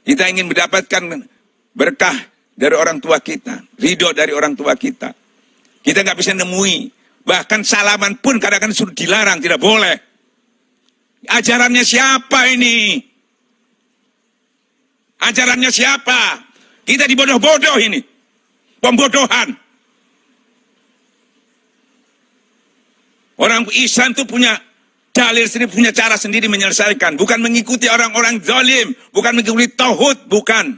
Kita ingin mendapatkan berkah dari orang tua kita, ridho dari orang tua kita. Kita nggak bisa nemui, bahkan salaman pun kadang-kadang sudah dilarang, tidak boleh. Ajarannya siapa ini? Ajarannya siapa? Kita dibodoh-bodoh ini. Pembodohan. Orang Islam itu punya dalil sendiri, punya cara sendiri menyelesaikan. Bukan mengikuti orang-orang zalim, bukan mengikuti tauhid, bukan.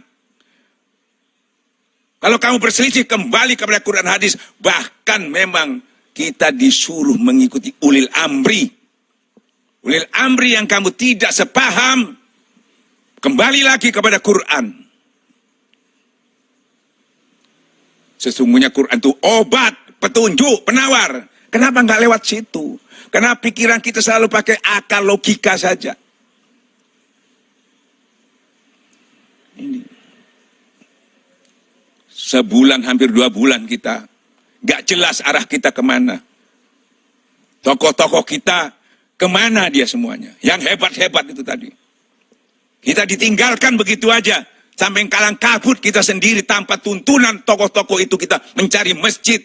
Kalau kamu berselisih, kembali kepada Quran hadis. Bahkan memang kita disuruh mengikuti ulil amri. Ulil amri yang kamu tidak sepaham, kembali lagi kepada Quran. Sesungguhnya Quran itu obat, petunjuk, penawar. Kenapa nggak lewat situ? Karena pikiran kita selalu pakai akal logika saja. Ini. Sebulan, hampir 2 bulan kita. Nggak jelas arah kita kemana. Tokoh-tokoh kita, kemana dia semuanya. Yang hebat-hebat itu tadi. Kita ditinggalkan begitu aja. Sampai kalang kabut kita sendiri tanpa tuntunan tokoh-tokoh itu kita mencari masjid.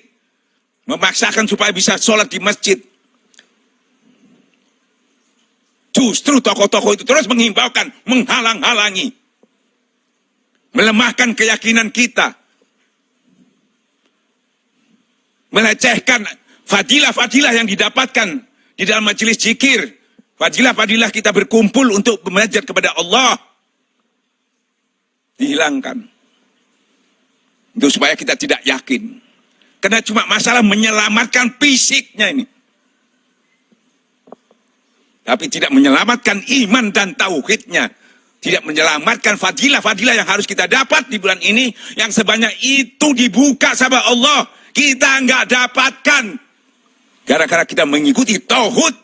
Memaksakan supaya bisa sholat di masjid. Justru tokoh-tokoh itu terus menghimbaukan, menghalang-halangi. Melemahkan keyakinan kita. Melecehkan fadilah-fadilah yang didapatkan di dalam majelis zikir. Fadilah-fadilah kita berkumpul untuk belajar kepada Allah. Dihilangkan. Itu supaya kita tidak yakin. Karena cuma masalah menyelamatkan fisiknya ini. Tapi tidak menyelamatkan iman dan tauhidnya. Tidak menyelamatkan fadilah-fadilah yang harus kita dapat di bulan ini. Yang sebanyak itu dibuka sama Allah. Kita nggak dapatkan. Gara-gara kita mengikuti tauhid.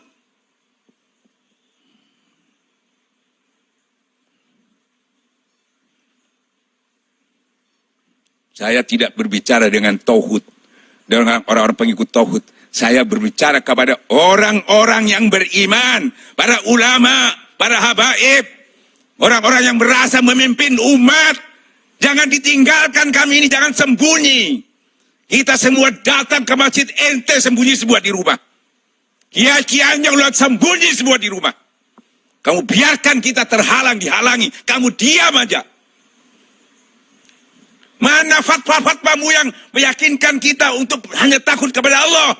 Saya tidak berbicara dengan tauhid, dengan orang-orang pengikut tauhid. Saya berbicara kepada orang-orang yang beriman, para ulama, para habaib, orang-orang yang berasa memimpin umat. Jangan ditinggalkan kami ini, jangan sembunyi. Kita semua datang ke masjid, ente sembunyi semua di rumah. Kiai-kiainya udah sembunyi semua di rumah. Kamu biarkan kita terhalang, dihalangi. Kamu diam aja. Mana fatwa-fatwamu yang meyakinkan kita untuk hanya takut kepada Allah?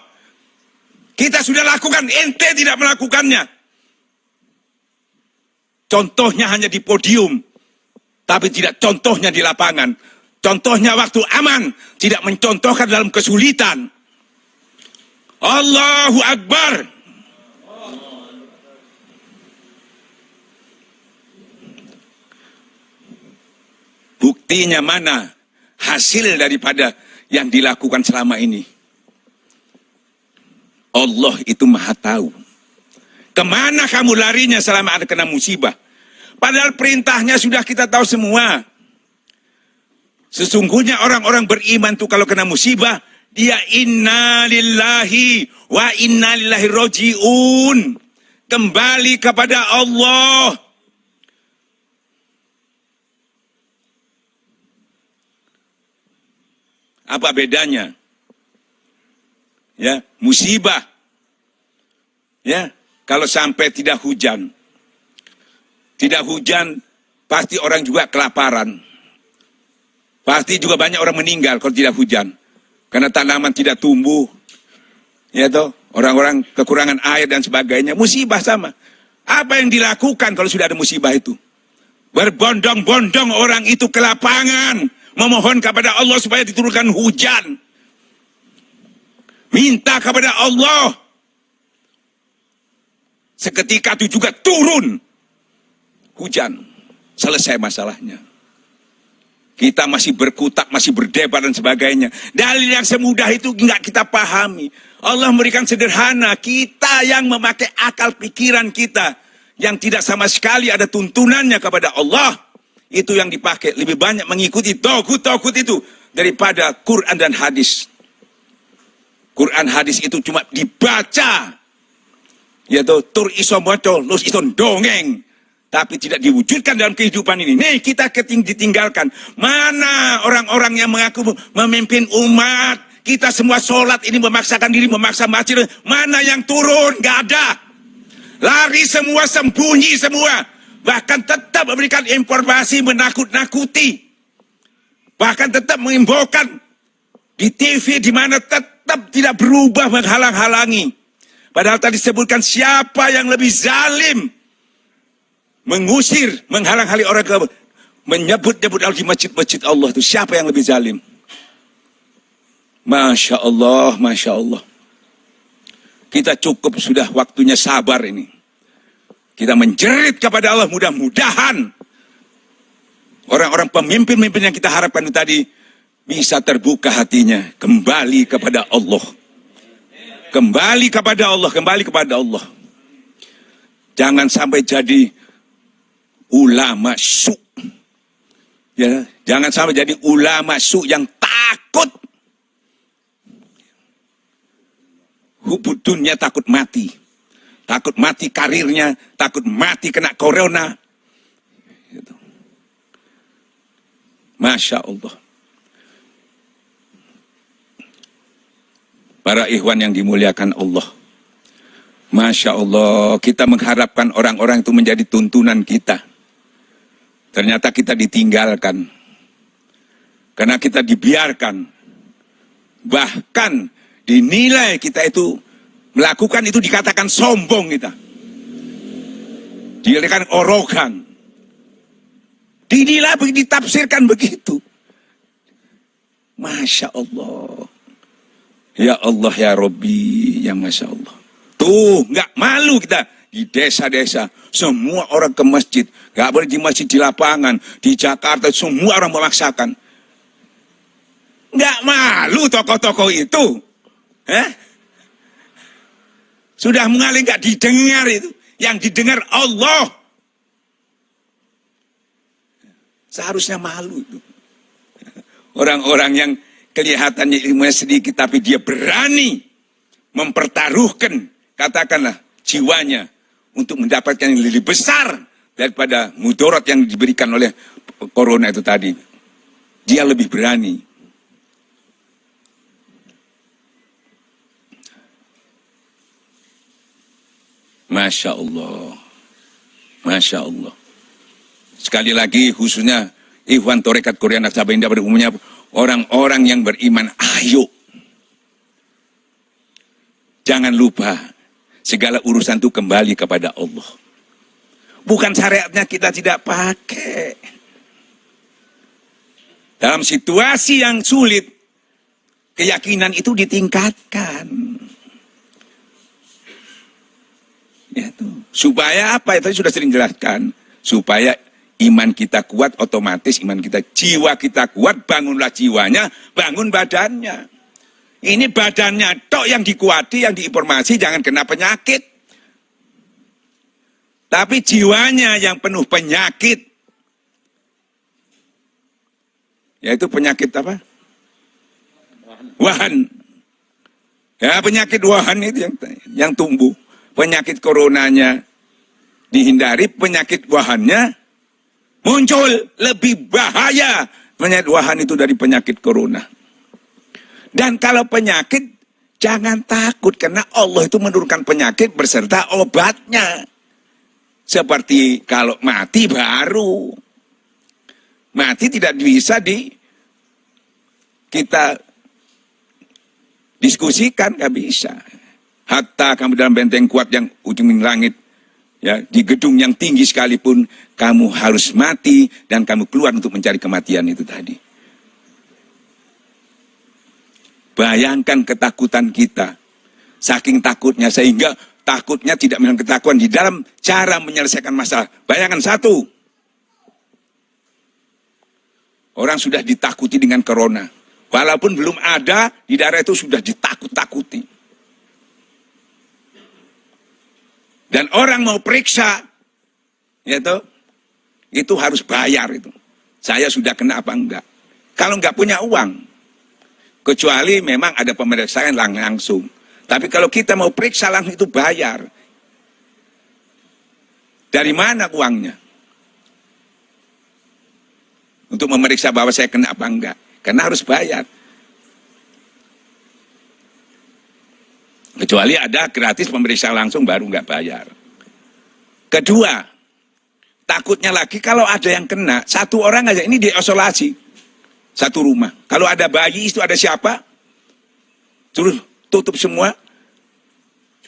Kita sudah lakukan, ente tidak melakukannya. Contohnya hanya di podium, tapi tidak contohnya di lapangan. Contohnya waktu aman, tidak mencontohkan dalam kesulitan. Allahu Akbar. Buktinya mana? Hasil daripada yang dilakukan selama ini. Allah itu maha tahu. Kemana kamu larinya selama ada kena musibah? Padahal perintahnya sudah kita tahu semua. Sesungguhnya orang-orang beriman itu kalau kena musibah, dia inna lillahi wa inna ilaihi raji'un. Kembali kepada Allah. Apa bedanya? Ya, musibah. Ya, kalau sampai tidak hujan. Tidak hujan, pasti orang juga kelaparan. Pasti juga banyak orang meninggal kalau tidak hujan. Karena tanaman tidak tumbuh. Ya toh, orang-orang kekurangan air dan sebagainya. Musibah sama. Apa yang dilakukan kalau sudah ada musibah itu? Berbondong-bondong orang itu ke lapangan. Memohon kepada Allah supaya diturunkan hujan. Minta kepada Allah. Seketika itu juga turun hujan. Selesai masalahnya. Kita masih berkutak, masih berdebat dan sebagainya. Dalil yang semudah itu nggak kita pahami. Allah memberikan sederhana. Kita yang memakai akal pikiran kita. Yang tidak sama sekali ada tuntunannya kepada Allah. Itu yang dipakai. Lebih banyak mengikuti tauhid itu daripada Quran dan hadis. Quran hadis itu cuma dibaca. Yaitu tur iso maca, lus iso dongeng. tapi tidak diwujudkan dalam kehidupan ini. Nih, kita ditinggalkan. Mana orang-orang yang mengaku memimpin umat? Kita semua sholat ini memaksakan diri, memaksa masjid. Mana yang turun? Gak ada. Lari semua, sembunyi semua. Bahkan tetap memberikan informasi menakut-nakuti. Bahkan tetap mengimbaukan di TV, di mana tetap tidak berubah menghalang-halangi. Padahal tadi disebutkan siapa yang lebih zalim. Mengusir, menghalang-halangi orang ke menyebut-nyebut di masjid-masjid Allah itu. Siapa yang lebih zalim? Masya Allah, Masya Allah. Kita cukup sudah waktunya sabar ini. Kita menjerit kepada Allah, mudah-mudahan orang-orang pemimpin-pemimpin yang kita harapkan itu tadi bisa terbuka hatinya, kembali kepada Allah. Kembali kepada Allah, kembali kepada Allah. Jangan sampai jadi ulama su. Ya, jangan sampai jadi ulama su yang takut. Hubud dunia, takut mati. Takut mati karirnya, takut mati kena corona. Gitu. Masya Allah. Para ikhwan yang dimuliakan Allah. Masya Allah, kita mengharapkan orang-orang itu menjadi tuntunan kita. Ternyata kita ditinggalkan. Karena kita dibiarkan. Bahkan dinilai kita itu melakukan itu dikatakan sombong kita. Dikatakan orogan. Dinilai, ditafsirkan begitu. Masya Allah. Ya Allah, ya Rabbi, ya Masya Allah. Tuh, nggak malu kita. Di desa-desa, semua orang ke masjid. Nggak boleh di masjid, di lapangan. Di Jakarta, semua orang memaksakan. Nggak malu tokoh-tokoh itu. Sudah mengalir nggak didengar itu. Yang didengar Allah. Seharusnya malu itu. Orang-orang yang kelihatannya ilmunya sedikit, tapi dia berani mempertaruhkan, katakanlah, jiwanya untuk mendapatkan yang lebih besar daripada mudarat yang diberikan oleh corona itu tadi. Dia lebih berani. Masya Allah. Masya Allah. Sekali lagi khususnya Ikhwan Torekat Korea Naksabenda pada umumnya, orang-orang yang beriman, ayo. Jangan lupa, segala urusan itu kembali kepada Allah. Bukan syariatnya kita tidak pakai. Dalam situasi yang sulit, keyakinan itu ditingkatkan. Ya, tuh. Supaya apa? Itu sudah sering jelaskan. Supaya iman kita kuat, otomatis iman kita, jiwa kita kuat, bangunlah jiwanya, bangun badannya. Ini badannya tok yang dikuati, yang diinformasi, jangan kena penyakit. Tapi jiwanya yang penuh penyakit. Yaitu penyakit apa? Wahan. Ya, penyakit wahan itu yang tumbuh. Penyakit coronanya dihindari, penyakit wahannya muncul. Lebih bahaya penyakit wahan itu dari penyakit corona. Dan kalau penyakit, jangan takut. Karena Allah itu menurunkan penyakit berserta obatnya. Seperti kalau mati baru. Mati tidak bisa kita diskusikan, nggak bisa. Hatta kamu dalam benteng kuat yang ujung langit. Ya, di gedung yang tinggi sekalipun, kamu harus mati dan kamu keluar untuk mencari kematian itu tadi. Bayangkan ketakutan kita. Saking takutnya, sehingga takutnya tidak memang ketakutan di dalam cara menyelesaikan masalah. Bayangkan satu. Orang sudah ditakuti dengan corona. Walaupun belum ada, di daerah itu sudah ditakut-takuti. Dan orang mau periksa, itu harus bayar itu. Saya sudah kena apa enggak? Kalau enggak punya uang, kecuali memang ada pemeriksaan langsung. Tapi kalau kita mau periksa langsung itu bayar. Dari mana uangnya? Untuk memeriksa bahwa saya kena apa enggak. Karena harus bayar. Kecuali ada gratis pemeriksa langsung baru nggak bayar. Kedua, takutnya lagi kalau ada yang kena, satu orang aja, ini diisolasi. Satu rumah. Kalau ada bayi itu ada siapa? Terus tutup semua.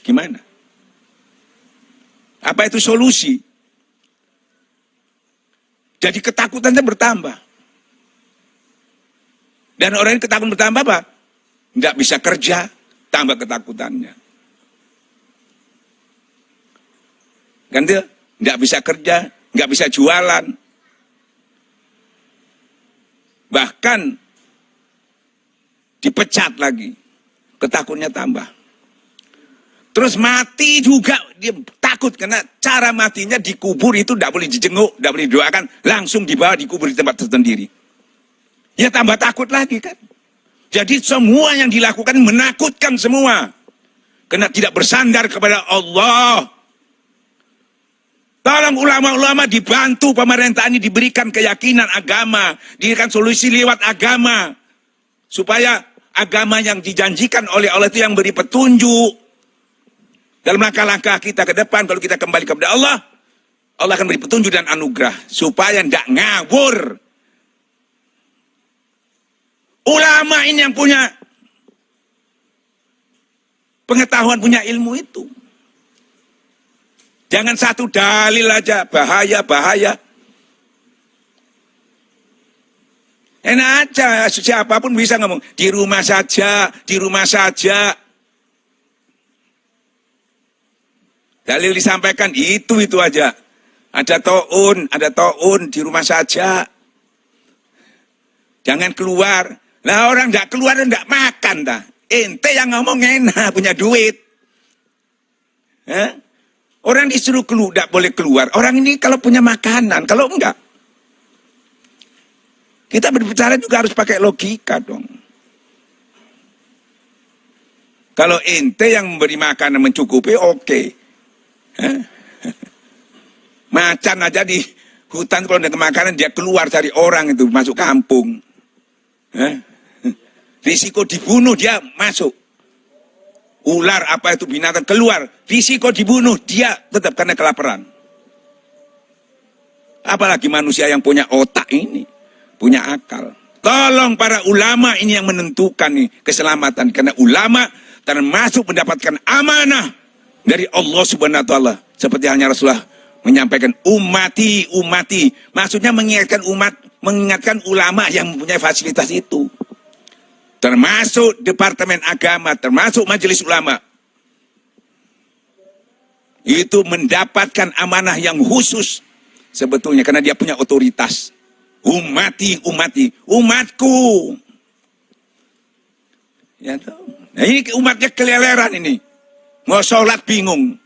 Gimana? Apa itu solusi? Jadi ketakutannya bertambah. Dan orang yang ketakutan bertambah apa? Nggak bisa kerja, tambah ketakutannya. Kan dia nggak bisa kerja, nggak bisa jualan. Bahkan dipecat lagi. Ketakutannya tambah. Terus mati juga, dia takut karena cara matinya dikubur itu tidak boleh dijenguk, tidak boleh didoakan, langsung dibawa dikubur di tempat tersendiri. Ya tambah takut lagi kan. Jadi semua yang dilakukan menakutkan semua. Karena tidak bersandar kepada Allah. Tolong ulama-ulama dibantu pemerintah ini diberikan keyakinan agama, diberikan solusi lewat agama. Supaya agama yang dijanjikan oleh Allah itu yang beri petunjuk. Dalam langkah-langkah kita ke depan, kalau kita kembali kepada Allah, Allah akan beri petunjuk dan anugerah. Supaya tidak ngawur. Ulama ini yang punya pengetahuan, punya ilmu itu. Jangan satu dalil aja, bahaya. Enak aja, siapapun bisa ngomong, di rumah saja. Dalil disampaikan, itu aja. Ada to'un di rumah saja. Jangan keluar. Lah orang nggak keluar, nggak makan dah. Ente yang ngomong enak, punya duit. Orang disuruh keluar, nggak boleh keluar. Orang ini kalau punya makanan, kalau enggak. Kita berbicara juga harus pakai logika dong. Kalau ente yang memberi makanan mencukupi, oke. Macan aja di hutan kalau ada makanan dia keluar cari orang itu masuk kampung. Risiko dibunuh dia masuk. Ular apa itu binatang keluar, risiko dibunuh dia tetap karena kelaparan. Apalagi manusia yang punya otak ini, punya akal. Tolong para ulama ini yang menentukan nih keselamatan, karena ulama termasuk mendapatkan amanah dari Allah Subhanahu wa taala. Seperti halnya Rasulullah menyampaikan umati. Maksudnya mengingatkan ulama yang mempunyai fasilitas itu. Termasuk Departemen Agama, termasuk Majelis Ulama. Itu mendapatkan amanah yang khusus sebetulnya karena dia punya otoritas. Umatku. Ya toh. Nah ini umatnya keleleran ini. Mau sholat bingung.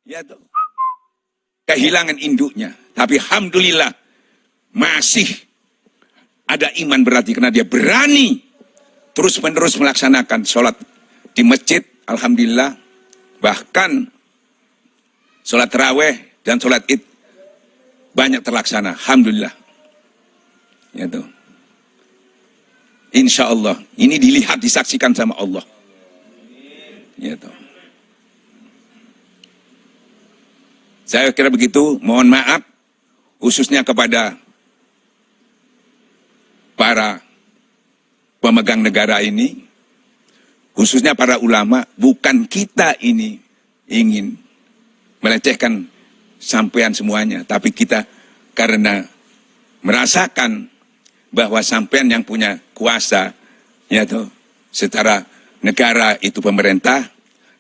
Ya toh. Kehilangan induknya. Tapi alhamdulillah masih ada iman berarti karena dia berani terus-menerus melaksanakan sholat di masjid, alhamdulillah. Bahkan sholat tarawih dan sholat id banyak terlaksana, alhamdulillah. Ya tuh. Insya Allah, ini dilihat, disaksikan sama Allah. Ya tuh. Saya kira begitu, mohon maaf, khususnya kepada para pemegang negara ini, khususnya para ulama. Bukan kita ini ingin melecehkan sampean semuanya, tapi kita karena merasakan bahwa sampean yang punya kuasa, yaitu secara negara itu pemerintah,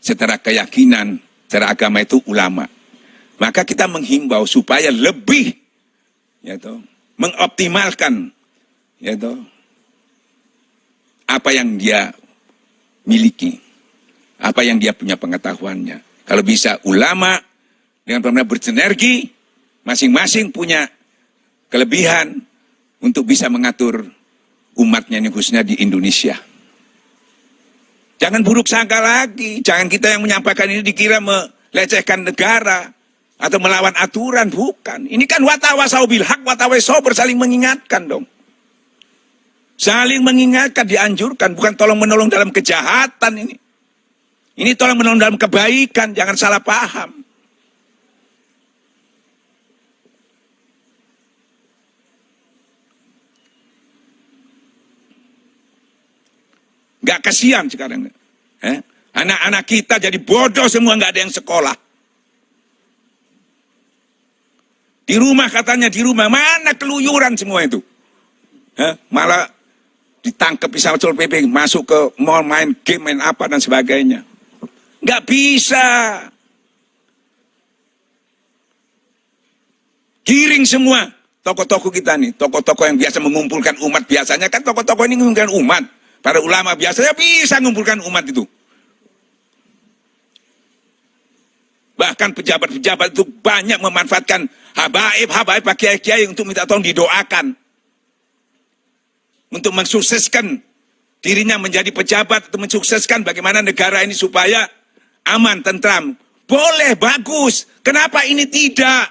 secara keyakinan, secara agama itu ulama. Maka kita menghimbau supaya lebih, yaitu mengoptimalkan, yaitu apa yang dia miliki, apa yang dia punya pengetahuannya. Kalau bisa ulama dengan pemerintah bersinergi, masing-masing punya kelebihan untuk bisa mengatur umatnya, khususnya di Indonesia. Jangan buruk sangka lagi, jangan kita yang menyampaikan ini dikira melecehkan negara. atau melawan aturan, bukan. Ini kan watawasau bil haq, watawasau bersaling mengingatkan dong. Saling mengingatkan, dianjurkan, bukan tolong menolong dalam kejahatan ini. Ini tolong menolong dalam kebaikan, jangan salah paham. Gak kasihan sekarang. Anak-anak kita jadi bodoh semua, gak ada yang sekolah. Di rumah katanya, di rumah. Mana keluyuran semua itu? Malah ditangkap di Satpol PP, masuk ke mall, main game, main apa dan sebagainya. Nggak bisa. Giring semua tokoh-tokoh kita nih. Tokoh-tokoh yang biasa mengumpulkan umat. Biasanya kan tokoh-tokoh ini mengumpulkan umat. Para ulama biasanya bisa mengumpulkan umat itu. Bahkan pejabat-pejabat itu banyak memanfaatkan habaib pak kiai-kiai untuk minta tolong didoakan. Untuk mensukseskan dirinya menjadi pejabat, untuk mensukseskan bagaimana negara ini supaya aman, tentram. Boleh, bagus. Kenapa ini tidak?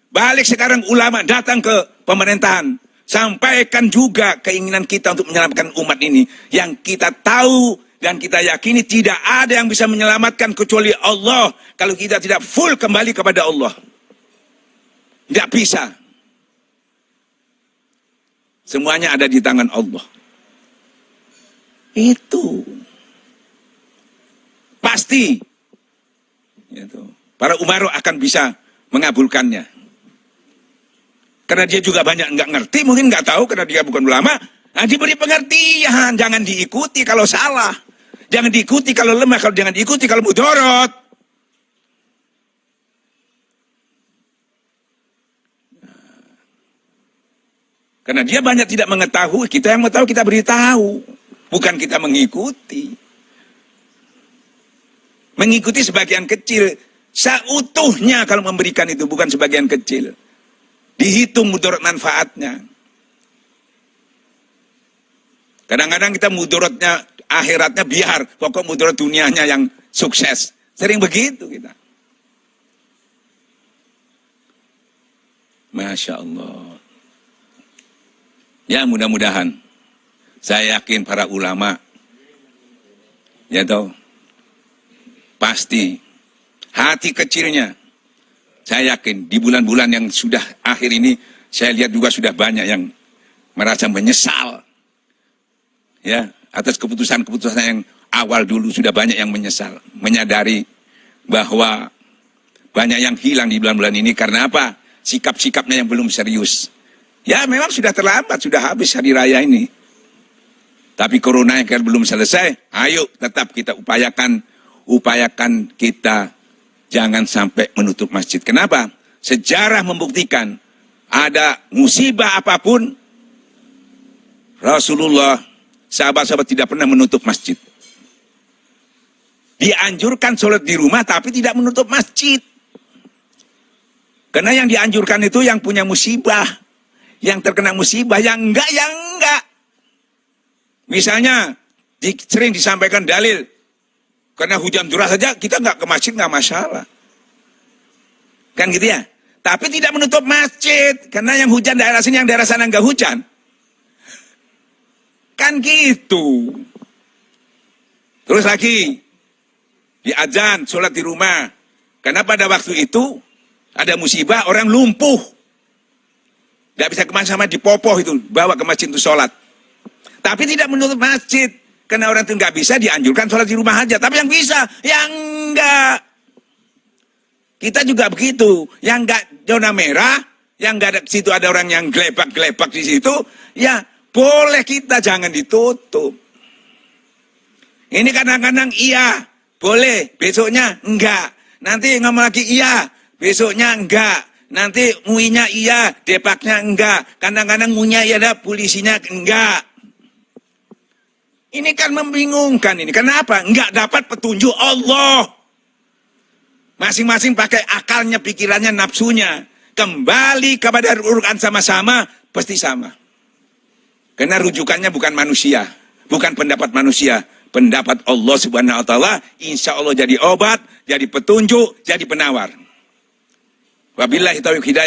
Balik sekarang ulama datang ke pemerintahan. Sampaikan juga keinginan kita untuk menyelamatkan umat ini. Yang kita tahu dan kita yakini tidak ada yang bisa menyelamatkan kecuali Allah. Kalau kita tidak full kembali kepada Allah. Tidak bisa. Semuanya ada di tangan Allah. Itu. Pasti. Itu. Para umaro akan bisa mengabulkannya. Karena dia juga banyak nggak ngerti, mungkin nggak tahu karena dia bukan ulama. Nah, diberi pengertian, jangan diikuti kalau salah. Jangan diikuti kalau lemah, kalau jangan diikuti kalau mudorot. Karena dia banyak tidak mengetahui, kita yang mengetahui kita beritahu. Bukan kita mengikuti. Mengikuti sebagian kecil. Seutuhnya kalau memberikan itu, bukan sebagian kecil. Dihitung mudarat manfaatnya. Kadang-kadang kita mudaratnya, akhiratnya biar. Pokok mudarat dunianya yang sukses. Sering begitu kita. Masya Allah. Ya mudah-mudahan. Saya yakin para ulama. Ya tahu. Pasti. Hati kecilnya. Saya yakin di bulan-bulan yang sudah akhir ini, saya lihat juga sudah banyak yang merasa menyesal. Ya, atas keputusan-keputusan yang awal dulu sudah banyak yang menyesal. Menyadari bahwa banyak yang hilang di bulan-bulan ini. Karena apa? Sikap-sikapnya yang belum serius. Ya memang sudah terlambat, sudah habis hari raya ini. Tapi corona yang belum selesai, ayo tetap kita upayakan kita jangan sampai menutup masjid. Kenapa? Sejarah membuktikan ada musibah apapun, Rasulullah, sahabat-sahabat tidak pernah menutup masjid. Dianjurkan sholat di rumah tapi tidak menutup masjid. Karena yang dianjurkan itu yang punya musibah, yang terkena musibah, yang enggak. Misalnya sering disampaikan dalil, karena hujan deras saja kita nggak ke masjid nggak masalah, kan gitu ya. Tapi tidak menutup masjid karena yang hujan daerah sini, yang daerah sana nggak hujan, kan gitu. Terus lagi di azan sholat di rumah, karena pada waktu itu ada musibah orang lumpuh, nggak bisa kemana-mana, dipopoh itu bawa ke masjid untuk sholat. Tapi tidak menutup masjid. Karena orang itu nggak bisa, dianjurkan sholat di rumah aja. Tapi yang bisa, yang enggak. Kita juga begitu. Yang enggak zona merah, yang enggak ada situ ada orang yang gelebak-gelebak di situ, ya boleh kita, jangan ditutup. Ini kadang-kadang iya, boleh, besoknya enggak. Nanti ngomong lagi iya, besoknya enggak. Nanti muinya iya, depaknya enggak. Kadang-kadang muinya iya, ada polisinya enggak. Ini kan membingungkan ini. Kenapa? Enggak dapat petunjuk Allah. Masing-masing pakai akalnya, pikirannya, nafsunya. Kembali kepada Al-Quran sama-sama, pasti sama. Karena rujukannya bukan manusia. Bukan pendapat manusia. Pendapat Allah Subhanahu wa ta'ala. Insya Allah jadi obat, jadi petunjuk, jadi penawar. Wabillahi taufiq hidayah.